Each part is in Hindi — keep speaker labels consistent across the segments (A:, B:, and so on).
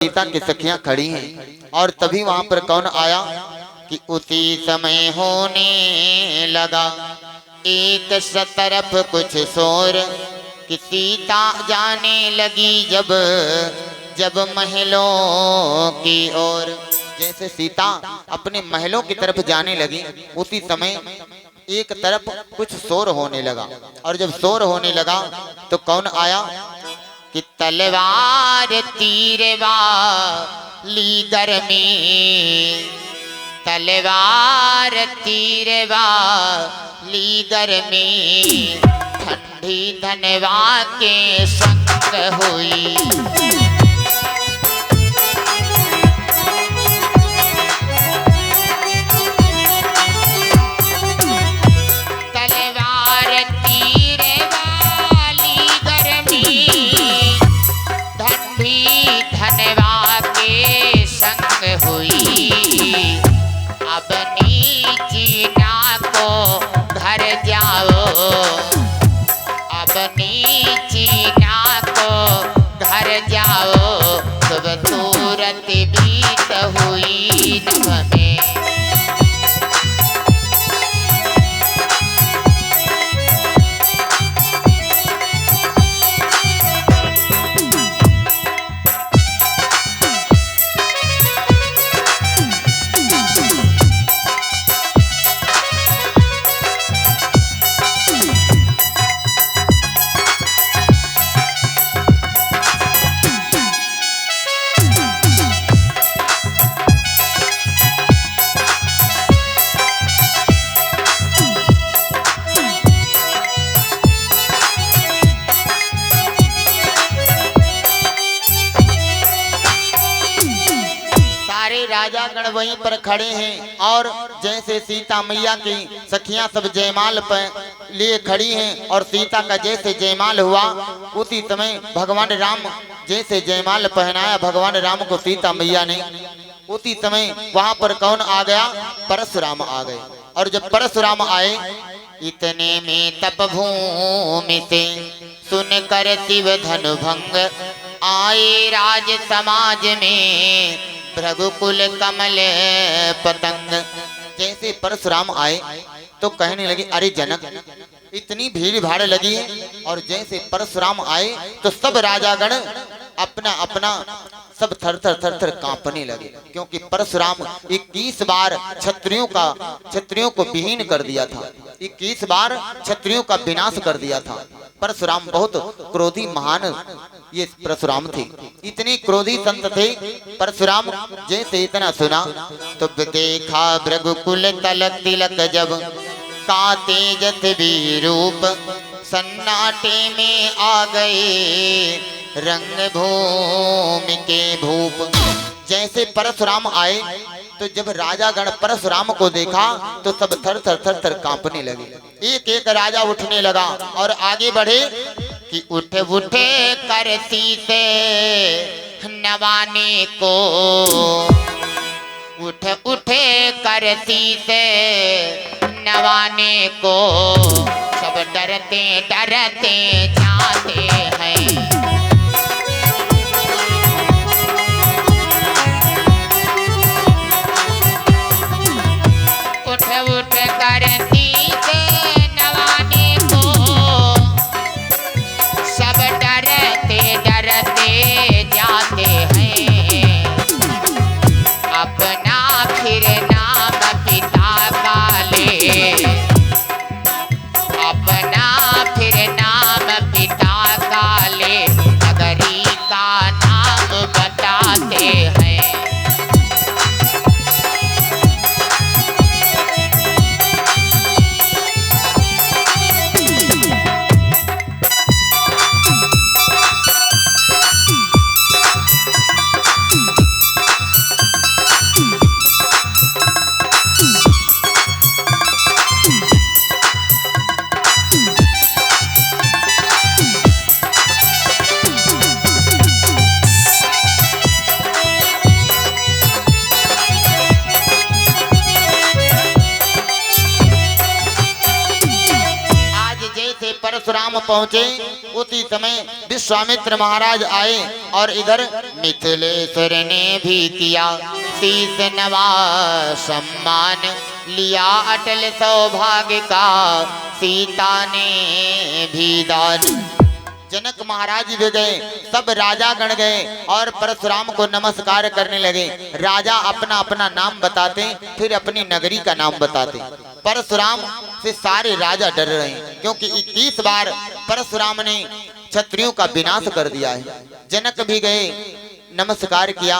A: सीता की सखियां खड़ी हैं। और तभी वहां पर कौन आया कि उसी समय होने लगा एक तरफ कुछ शोर कि सीता जाने लगी जब जब महलों की ओर। जैसे सीता अपने महलों की तरफ जाने लगी उसी समय एक तरफ कुछ शोर होने लगा। और जब शोर होने लगा तो कौन आया कि तलवार तीर वाली गर्मी, तलवार तीर वाली गर्मी ठंडी धनवा के संग हुई। बीत हुई नभ में। राजागण वहीं पर खड़े हैं और जैसे सीता मैया की सखियां सब जयमाल पर लिए खड़ी हैं और सीता का जैसे जयमाल हुआ उसी समय भगवान राम जैसे जयमाल पहनाया भगवान राम को सीता मैया ने, उसी समय वहां पर कौन आ गया? परशुराम आ गए। और जब परशुराम आए इतने में तपभूमि से सुन कर शिव धनु भंग आए राज समाज में भृगुकुल कमल पतंग। जैसे परशुराम आए तो कहने लगे अरे जनक इतनी भीड़ भाड़ लगी है। और जैसे परशुराम आए तो सब राजागण अपना अपना सब थर थर कांपने लगे, क्योंकि परशुराम 21 बार क्षत्रियों को विहीन कर दिया था, 21 बार क्षत्रियों का विनाश कर दिया था। परशुराम बहुत क्रोधी महान ये परशुराम थे, इतने क्रोधी संत थे परशुराम। जैसे इतना सुना तो देखा भृगुकुल तलक तिलक जब का तेजस भी रूप सन्नाटे में आ गए रंग भूमि के भूप। जैसे परशुराम आए तो जब राजागण परशुराम को देखा तो सब थर थर कांपने लगे। एक एक राजा उठने लगा और आगे बढ़े कि उठे करती से नवाने को, उठे करती से नवाने को सब डरते डरते जाते हैं। उठ करती से नवाने को सब डरते डरते जाते हैं। अपना फिर नाम पिता का ले, अपना फिर नाम पिता का परशुराम पहुंचे उसी समय विश्वामित्र महाराज आए और इधर मिथिलेश्वर ने भी किया शीस नवा, सम्मान लिया अटल सौभाग्य का, सीता ने भी दान। जनक महाराज भी गए, सब राजा गण गए और परशुराम को नमस्कार करने लगे। राजा अपना अपना नाम बताते, फिर अपनी नगरी का नाम बताते। परशुराम से सारे राजा डर रहे हैं क्योंकि 21 बार परशुराम ने क्षत्रियों का विनाश कर दिया है। जनक भी गए, नमस्कार किया,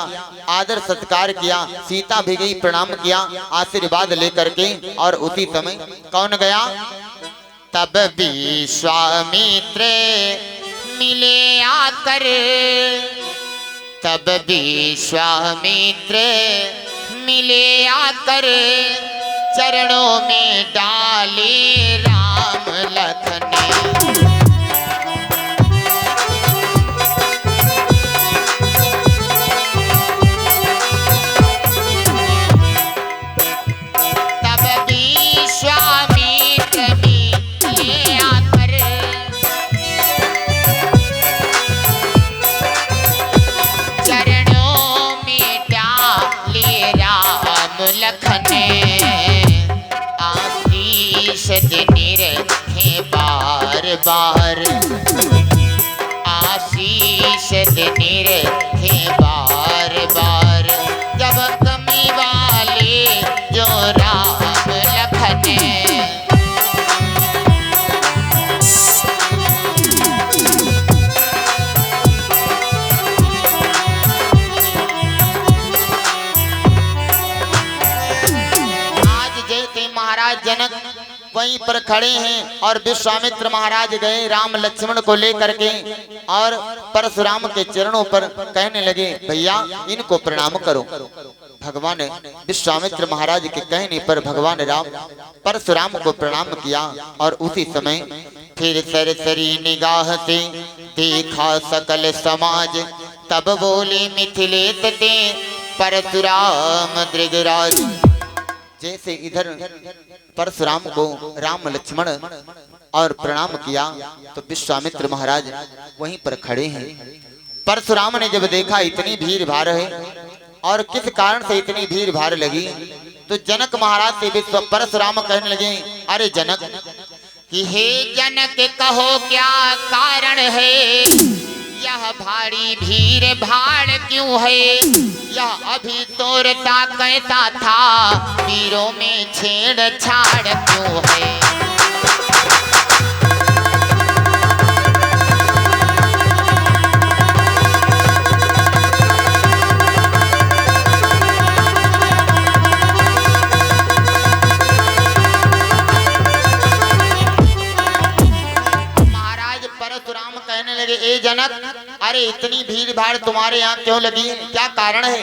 A: आदर सत्कार किया, सीता भी गई, प्रणाम किया, आशीर्वाद लेकर के। और उसी समय कौन गया? तब विश्वामित्र मिले आकर, तब विश्वामित्र मिले आकर, चरणों में डाले राम लखन। बार बार आशीष देने रखे बार बार, जब कमी वाले जो राम लखन। आज जैसे महाराज जनक वहीं पर खड़े हैं और विश्वामित्र महाराज गए राम लक्ष्मण को लेकर के और परशुराम के चरणों पर कहने लगे, भैया इनको प्रणाम करो। भगवान विश्वामित्र महाराज के कहने पर भगवान राम परशुराम को प्रणाम किया और उसी समय फिर सरसरी निगाह से देखा सकल समाज, तब बोले मिथिलेश ते परशुराम दृगराज। जैसे इधर परशुराम को राम लक्ष्मण और प्रणाम किया तो विश्वामित्र महाराज वहीं पर खड़े हैं। परशुराम ने जब देखा इतनी भीड़ भाड़ है और किस कारण से इतनी भीड़ भाड़ लगी, तो जनक महाराज से परशुराम कहने लगे, अरे जनक कि हे जनक कहो क्या कारण है, यह भारी भीड़ भाड़ क्यों है, यह अभी तोरता कैसा था, वीरों में छेड़छाड़ क्यों है। ए जनक, अरे इतनी भीड़ भाड़ तुम्हारे यहाँ क्यों लगी, क्या कारण है,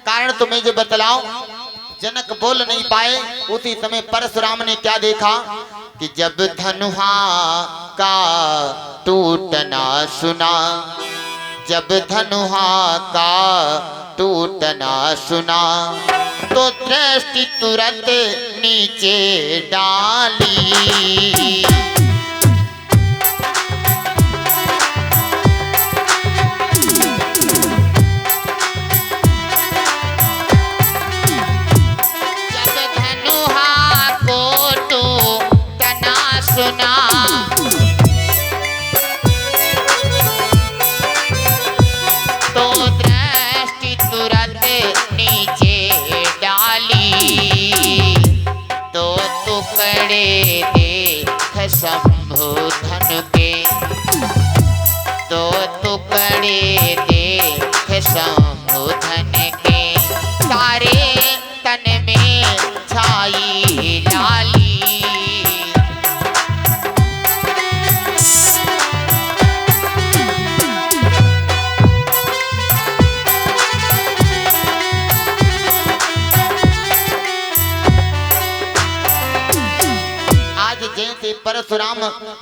A: कारण तुम्हें जो बतलाओ। जनक बोल नहीं पाए। उसी समय परशुराम ने क्या देखा कि जब धनुहा का टूटना सुना, जब धनुहा का टूटना सुना, तो दृष्टि तुरंत नीचे डाली। तो दृष्टि तुरंत नीचे डाली, तो टुकड़े देख शंभु धनु के, तो टुकड़े देख शंभु धन के, सारे तन में छाई लाली। परशुराम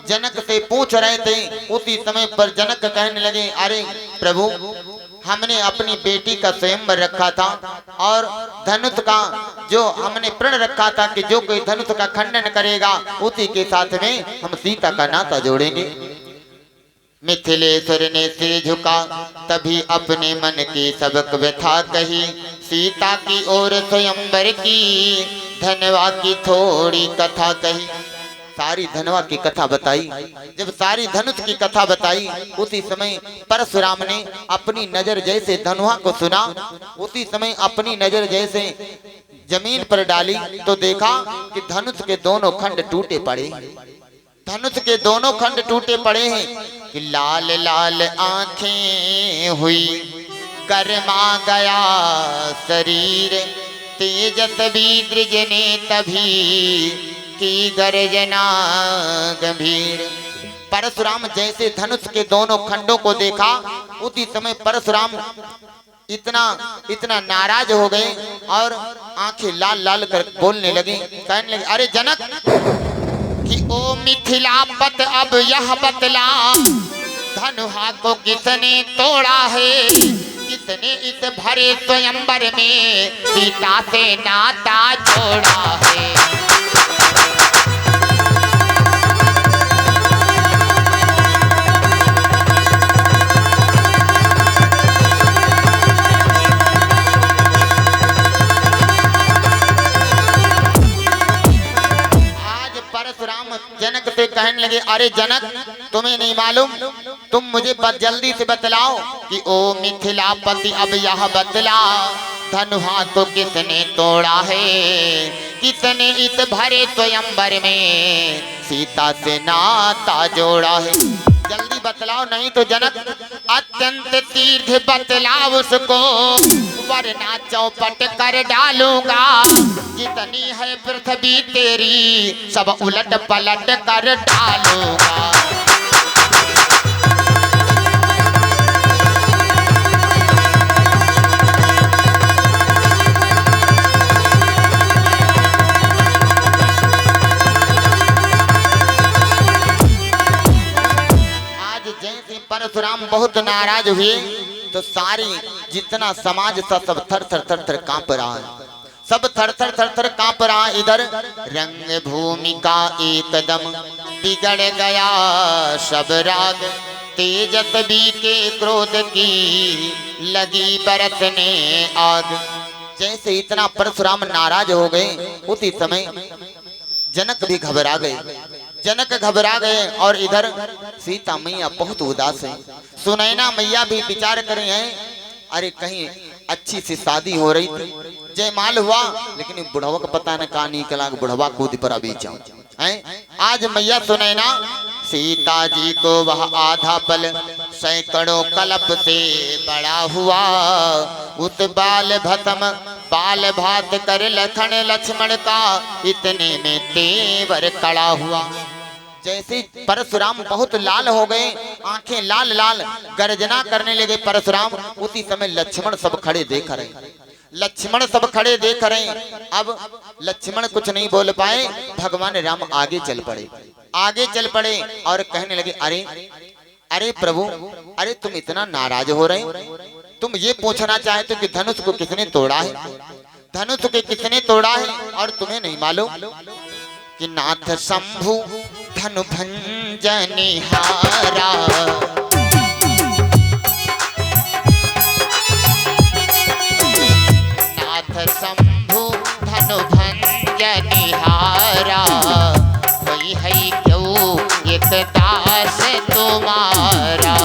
A: जनक से पूछ रहे थे, उसी समय पर जनक कहने लगे, अरे प्रभु हमने अपनी बेटी का स्वयंवर रखा था और धनुष का जो हमने प्रण रखा था कि जो कोई धनुष का खंडन करेगा उसी के साथ में हम सीता का नाता जोड़ेंगे। मिथिलेश्वर ने सिर झुका, तभी अपने मन की सबक व्यथा कही। सीता की ओर स्वयंवर की धनवा की थोड़ी कथा कही। सारी धनवा की कथा बताई। जब सारी धनुष की कथा बताई उसी समय परशुराम ने अपनी नजर जैसे धनुआ को सुना, उसी समय अपनी नजर जैसे जमीन पर डाली तो देखा कि धनुष के दोनों खंड टूटे पड़े। धनुष के दोनों खंड टूटे पड़े हैं कि लाल लाल आंखें हुई, गरमा गया शरीर, तेजस बीद्रज ने तभी की गर्जना गंभीर। परशुराम जैसे धनुष के दोनों खंडों को देखा उसी समय परशुराम इतना नाराज हो गए और आंखें लाल लाल कर बोलने लगे, कहने लगे, अरे जनक कि ओ मिथिलापत अब यह बतला, धनुहा को किसने तोड़ा है, किसने इस भरे स्वयंवर में सीता से नाता जोड़ा है। परशुराम जनक से कहने लगे, अरे जनक तुम्हें नहीं मालूम, तुम मुझे जल्दी से बतलाओ कि ओ मिथिलापति अब यह बतला, धनुहा तो किसने तोड़ा है, किसने इस भरे स्वयंवर में सीता से नाता जोड़ा है। जल्दी बतलाओ नहीं तो जनक अत्यंत तीर्थ बतलाओ उसको, वरना चौपट कर डालूंगा। जितनी है पृथ्वी तेरी सब उलट पलट कर डालूंगा। परशुराम बहुत नाराज हुए तो सारी जितना समाज था सब थर थर थर थर कांप रहा है, सब थर थर थर थर कांप रहा। इधर रंग भूमि का एकदम बिगड़ गया सब राग, तेजस भी के क्रोध की लगी बरसने आग। जैसे इतना परशुराम नाराज हो गए उसी समय जनक भी घबरा गए। जनक घबरा गए और इधर सीता मैया बहुत उदास है। सुनैना मैया भी विचार कर रहे हैं, अरे कहीं अच्छी सी शादी हो रही थी, जयमाल हुआ, लेकिन बुढ़वा का पता न कहा निकला, बुढ़वा कूद पर अभी जाऊं है। आज मैया सुनैना सीता जी को वह आधा पल सैकड़ों कल्प से बड़ा हुआ, उस बाल भस्म बाल भात कर लखन लक्ष्मण का इतने में तेवर कड़ा हुआ। जैसे परशुराम बहुत लाल हो गए, आंखें लाल लाल गर्जना करने लगे परशुराम, उसी समय लक्ष्मण सब खड़े देख रहे, लक्ष्मण सब खड़े देख रहे। अब लक्ष्मण कुछ नहीं बोल पाए, भगवान राम आगे चल पड़े, आगे चल पड़े और कहने लगे, अरे अरे प्रभु, अरे तुम इतना नाराज हो रहे हो, तुम ये पूछना चाहते हो कि धनुष को किसने तोड़ा है, धनुष को किसने तोड़ा है, और तुम्हें नहीं मालूम कि नाथ शंभु धनु भंजनिहारा, नाथ शंभु धनु भंजनिहारा, कोई है क्यों एक दास तुम्हारा।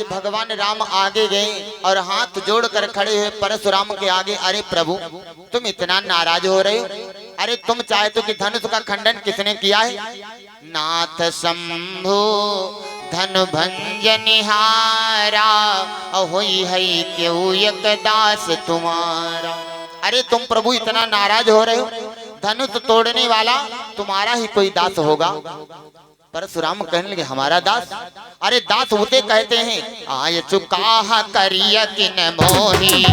A: भगवान राम आगे गए और हाथ जोड़कर खड़े हुए परशुराम के आगे, अरे प्रभु तुम इतना नाराज हो रहे हो, अरे तुम चाहते हो कि धनुष का खंडन किसने किया है। नाथ शंभु धनु भंजनिहारा, होई है क्यों एक दास तुम्हारा। अरे तुम प्रभु इतना नाराज हो रहे हो, धनुष तोड़ने वाला तुम्हारा ही कोई दास होगा। परशुराम कहने लगे हमारा दास? अरे दास होते कहते हैं आय चुका करिया किन मोही